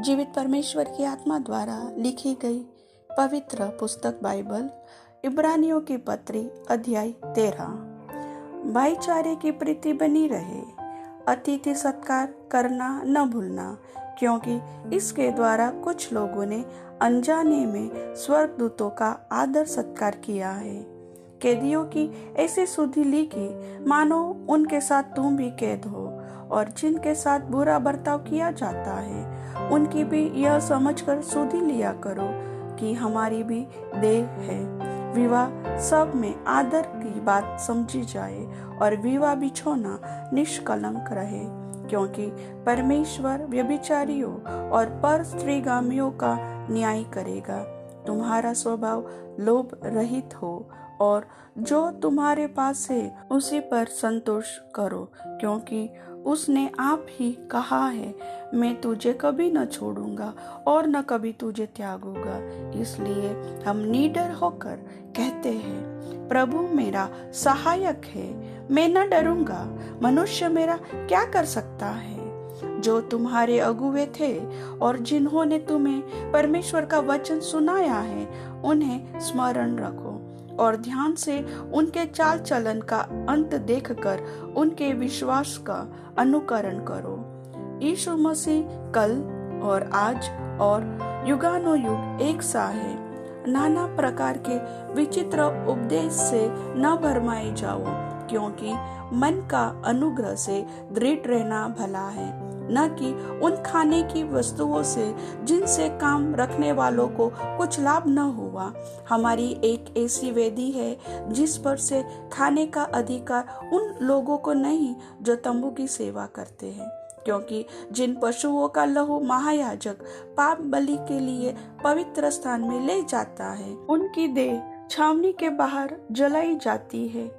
जीवित परमेश्वर की आत्मा द्वारा लिखी गई पवित्र पुस्तक बाइबल, इब्रानियों की पत्री अध्याय 13। भाईचारे की प्रीति बनी रहे, अतिथि सत्कार करना न भूलना, क्योंकि इसके द्वारा कुछ लोगों ने अनजाने में स्वर्गदूतों का आदर सत्कार किया है। कैदियों की ऐसी सुधि ली कि मानो उनके साथ तुम भी कैद हो, और जिनके साथ बुरा बर्ताव किया जाता है उनकी भी यह समझकर सुधि लिया करो कि हमारी भी देह है। विवाह सब में आदर की बात समझी जाए और विवाह बिछोना निष्कलंक रहे, क्योंकि परमेश्वर व्यभिचारियों और पर स्त्रीगामियों का न्याय करेगा। तुम्हारा स्वभाव लोभ रहित हो और जो तुम्हारे पास है उसी पर संतोष करो, क्योंकि उसने आप ही कहा है, मैं तुझे कभी न छोड़ूंगा और न कभी तुझे त्यागूंगा। इसलिए हम निडर होकर कहते हैं, प्रभु मेरा सहायक है, मैं न डरूंगा। मनुष्य मेरा क्या कर सकता है? जो तुम्हारे अगुवे थे और जिन्होंने तुम्हें परमेश्वर का वचन सुनाया है, उन्हें स्मरण रखो और ध्यान से उनके चाल चलन का अंत देखकर उनके विश्वास का अनुकरण करो। यीशु मसीह कल और आज और युगानुयुग एक सा है। नाना प्रकार के विचित्र उपदेश से न भरमाए जाओ, क्योंकि मन का अनुग्रह से दृढ़ रहना भला है, न कि उन खाने की वस्तुओं से जिनसे काम रखने वालों को कुछ लाभ न हुआ। हमारी एक ऐसी वेदी है जिस पर से खाने का अधिकार उन लोगों को नहीं जो तंबू की सेवा करते हैं, क्योंकि जिन पशुओं का लहू महायाजक पाप बलि के लिए पवित्र स्थान में ले जाता है, उनकी देह छावनी के बाहर जलाई जाती है।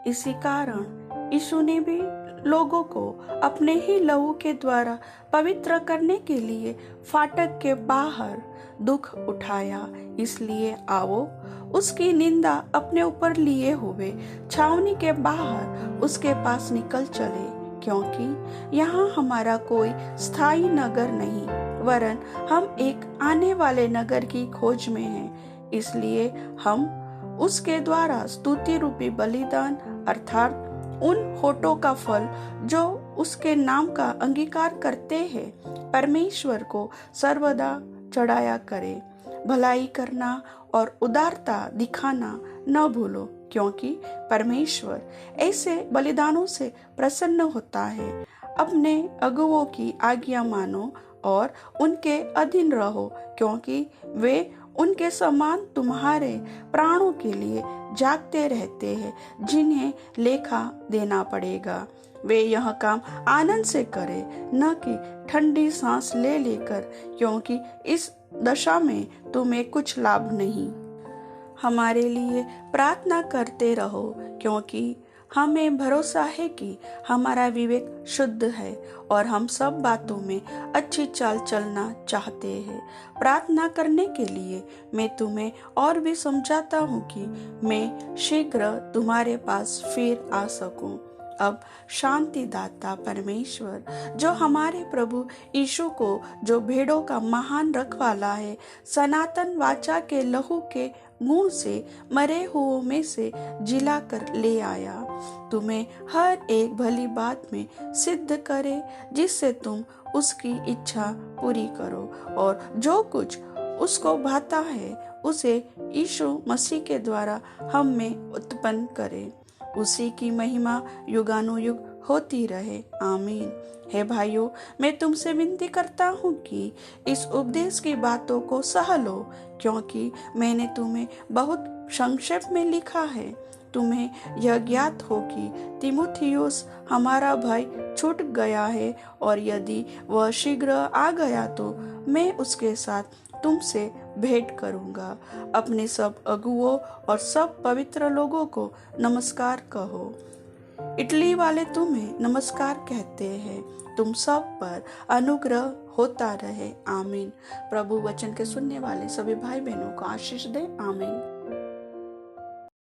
इसी कारण यीशु ने भी लोगों को अपने ही लहू के द्वारा पवित्र करने के लिए फाटक के बाहर दुख उठाया। इसलिए आओ, उसकी निंदा अपने ऊपर लिए हुए छावनी के बाहर उसके पास निकल चले, क्योंकि यहाँ हमारा कोई स्थायी नगर नहीं, वरन हम एक आने वाले नगर की खोज में हैं। इसलिए हम उसके द्वारा स्तुति रूपी बलिदान अर्थात उन होठों का फल जो उसके नाम का अंगीकार करते हैं, परमेश्वर को सर्वदा चढ़ाया करे। भलाई करना और उदारता दिखाना न भूलो, क्योंकि परमेश्वर ऐसे बलिदानों से प्रसन्न होता है। अपने अगुवों की आज्ञा मानो और उनके अधीन रहो, क्योंकि वे उनके समान तुम्हारे प्राणों के लिए जागते रहते हैं, जिन्हें लेखा देना पड़ेगा। वे यह काम आनंद से करें, न कि ठंडी सांस ले लेकर, क्योंकि इस दशा में तुम्हें कुछ लाभ नहीं। हमारे लिए प्रार्थना करते रहो, क्योंकि हमें भरोसा है कि हमारा विवेक शुद्ध है और हम सब बातों में अच्छी चाल चलना चाहते हैं। प्रार्थना करने के लिए मैं तुम्हें और भी समझाता हूँ कि मैं शीघ्र तुम्हारे पास फिर आ सकूं। अब शांति दाता परमेश्वर, जो हमारे प्रभु यीशु को, जो भेड़ों का महान रखवाला है, सनातन वाचा के लहू के मुंह से मरे हुओं में से जिला कर ले आया, तुम्हें हर एक भली बात में सिद्ध करे, जिससे तुम उसकी इच्छा पूरी करो और जो कुछ उसको भाता है उसे यीशु मसीह के द्वारा हम में उत्पन्न करे। उसी की महिमा युगानुयुग होती रहे। आमीन। हे भाइयों, मैं तुमसे विनती करता हूँ कि इस उपदेश की बातों को सह लो, क्योंकि मैंने तुम्हें बहुत संक्षेप में लिखा है। तुम्हें यह ज्ञात हो कि तीमुथियुस हमारा भाई छूट गया है, और यदि वह शीघ्र आ गया तो मैं उसके साथ तुमसे भेंट करूंगा। अपने सब अगुओं और सब पवित्र लोगों को नमस्कार कहो। इटली वाले तुम्हें नमस्कार कहते हैं। तुम सब पर अनुग्रह होता रहे। आमीन। प्रभु वचन के सुनने वाले सभी भाई बहनों को आशीष दे। आमीन।